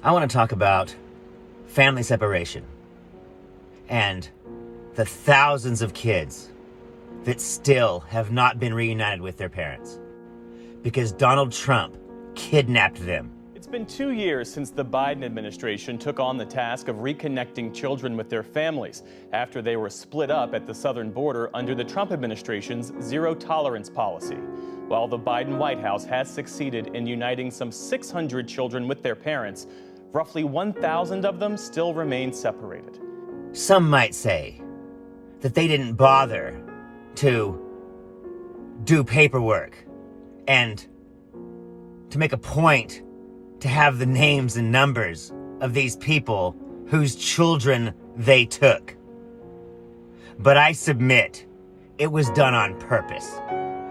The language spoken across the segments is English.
I want to talk about family separation and the thousands of kids that still have not been reunited with their parents because Donald Trump kidnapped them. It's been 2 years since the Biden administration took on the task of reconnecting children with their families after they were split up at the southern border under the Trump administration's zero-tolerance policy. While the Biden White House has succeeded in uniting some 600 children with their parents, roughly 1,000 of them still remain separated. Some might say that they didn't bother to do paperwork and to make a point to have the names and numbers of these people whose children they took. But I submit it was done on purpose.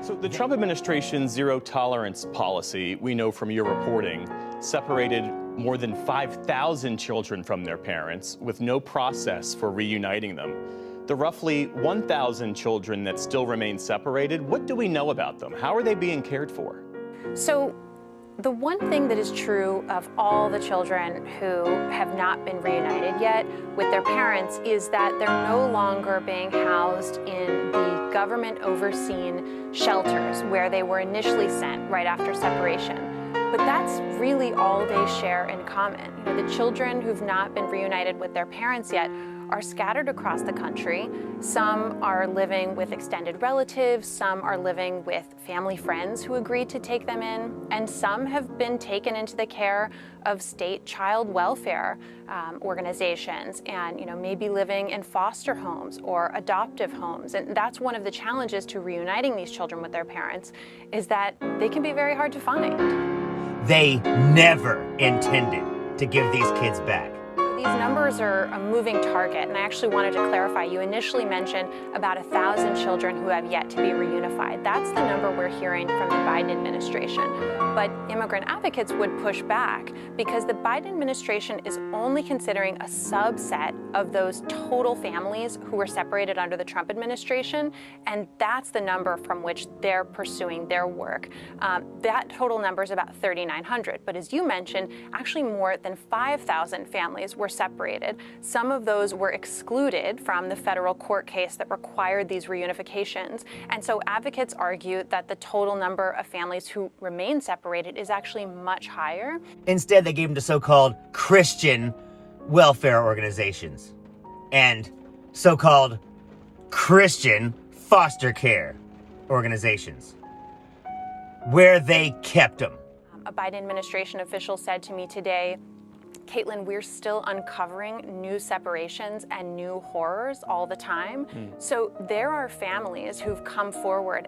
So the Trump administration's zero-tolerance policy, we know from your reporting, separated more than 5,000 children from their parents with no process for reuniting them. The roughly 1,000 children that still remain separated, what do we know about them? How are they being cared for? So the one thing that is true of all the children who have not been reunited yet with their parents is that they're no longer being housed in the government-overseen shelters where they were initially sent right after separation. But that's really all they share in common. You know, the children who've not been reunited with their parents yet are scattered across the country. Some are living with extended relatives, some are living with family friends who agreed to take them in, and some have been taken into the care of state child welfare organizations and maybe living in foster homes or adoptive homes. And that's one of the challenges to reuniting these children with their parents, is that they can be very hard to find. They never intended to give these kids back. These numbers are a moving target, and I actually wanted to clarify. You initially mentioned about 1,000 children who have yet to be reunified. That's the number we're hearing from the Biden administration. But immigrant advocates would push back because the Biden administration is only considering a subset of those total families who were separated under the Trump administration, and that's the number from which they're pursuing their work. That total number is about 3,900, but as you mentioned, actually more than 5,000 families were separated. Some of those were excluded from the federal court case that required these reunifications. And so advocates argue that the total number of families who remain separated is actually much higher. Instead, they gave them to so-called Christian welfare organizations and so-called Christian foster care organizations, where they kept them. A Biden administration official said to me today, Caitlin, we're still uncovering new separations and new horrors all the time. So there are families who've come forward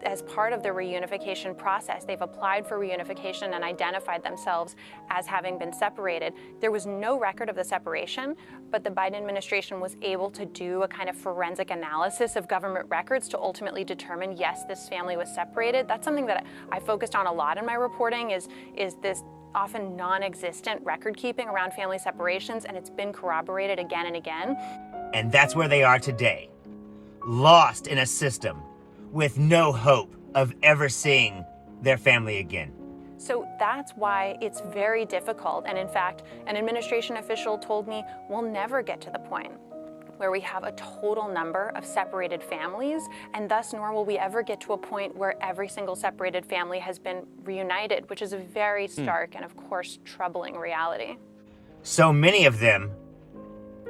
as part of the reunification process. They've applied for reunification and identified themselves as having been separated. There was no record of the separation, but the Biden administration was able to do a kind of forensic analysis of government records to ultimately determine, yes, this family was separated. That's something that I focused on a lot in my reporting, is this often non-existent record keeping around family separations, and it's been corroborated again and again. And that's where they are today, lost in a system with no hope of ever seeing their family again. So that's why it's very difficult. And in fact, an administration official told me we'll never get to the point where we have a total number of separated families, and thus nor will we ever get to a point where every single separated family has been reunited, which is a very stark and, of course, troubling reality. So many of them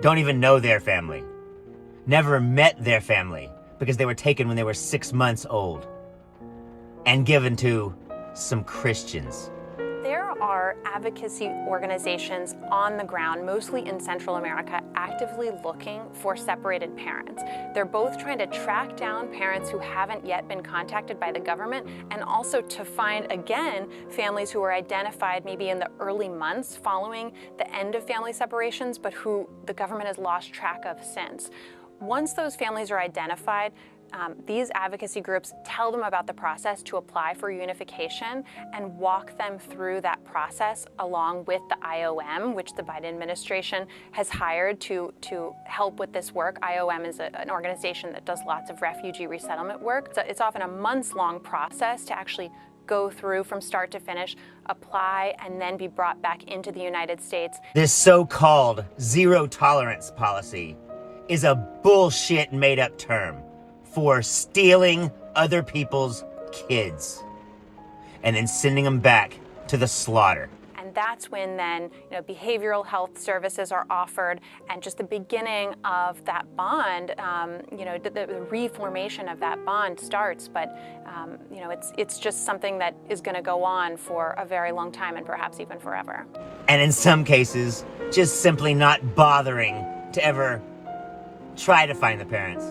don't even know their family, never met their family, because they were taken when they were 6 months old and given to some Christians. There are advocacy organizations on the ground, mostly in Central America, actively looking for separated parents. They're both trying to track down parents who haven't yet been contacted by the government, and also to find, again, families who were identified maybe in the early months following the end of family separations, but who the government has lost track of since. Once those families are identified, these advocacy groups tell them about the process to apply for reunification and walk them through that process along with the IOM, which the Biden administration has hired to help with this work. IOM is an organization that does lots of refugee resettlement work. So it's often a months-long process to actually go through from start to finish, apply, and then be brought back into the United States. This so-called zero tolerance policy is a bullshit made-up term for stealing other people's kids and then sending them back to the slaughter. And that's when then, behavioral health services are offered, and just the beginning of that bond, the reformation of that bond starts. But, it's just something that is going to go on for a very long time, and perhaps even forever. And in some cases, just simply not bothering to ever try to find the parents.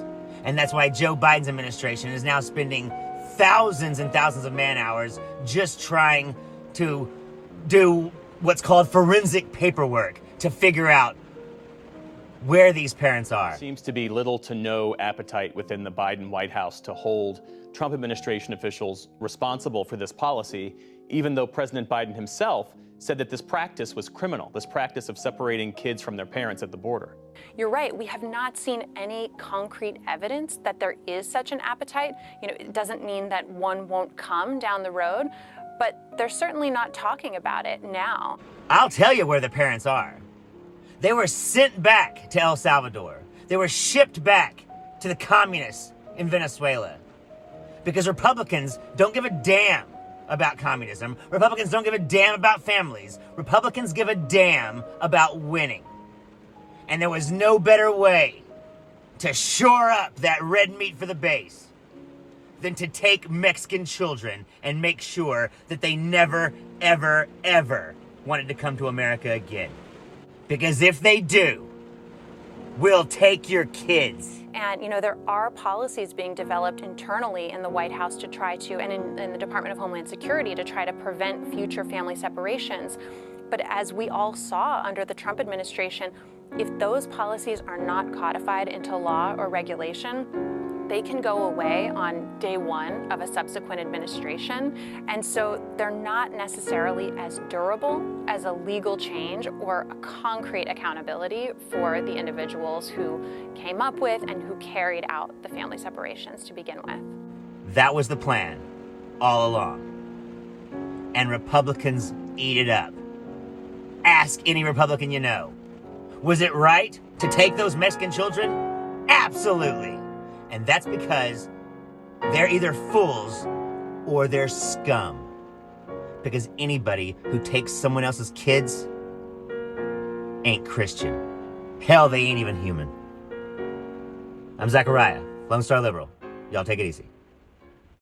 And that's why Joe Biden's administration is now spending thousands and thousands of man-hours just trying to do what's called forensic paperwork to figure out where these parents are. Seems to be little to no appetite within the Biden White House to hold Trump administration officials responsible for this policy, even though President Biden himself said that this practice was criminal, this practice of separating kids from their parents at the border. You're right. We have not seen any concrete evidence that there is such an appetite. It doesn't mean that one won't come down the road, but they're certainly not talking about it now. I'll tell you where the parents are. They were sent back to El Salvador. They were shipped back to the communists in Venezuela. Because Republicans don't give a damn about communism. Republicans don't give a damn about families. Republicans give a damn about winning. And there was no better way to shore up that red meat for the base than to take Mexican children and make sure that they never, ever, ever wanted to come to America again. Because if they do, we'll take your kids. And, there are policies being developed internally in the White House to try to, and in the Department of Homeland Security, to try to prevent future family separations. But as we all saw under the Trump administration, if those policies are not codified into law or regulation, they can go away on day one of a subsequent administration. And so they're not necessarily as durable as a legal change or a concrete accountability for the individuals who came up with and who carried out the family separations to begin with. That was the plan all along. And Republicans eat it up. Ask any Republican you know. Was it right to take those Mexican children? Absolutely. And that's because they're either fools or they're scum. Because anybody who takes someone else's kids ain't Christian. Hell, they ain't even human. I'm Zachariah, Lone Star Liberal. Y'all take it easy.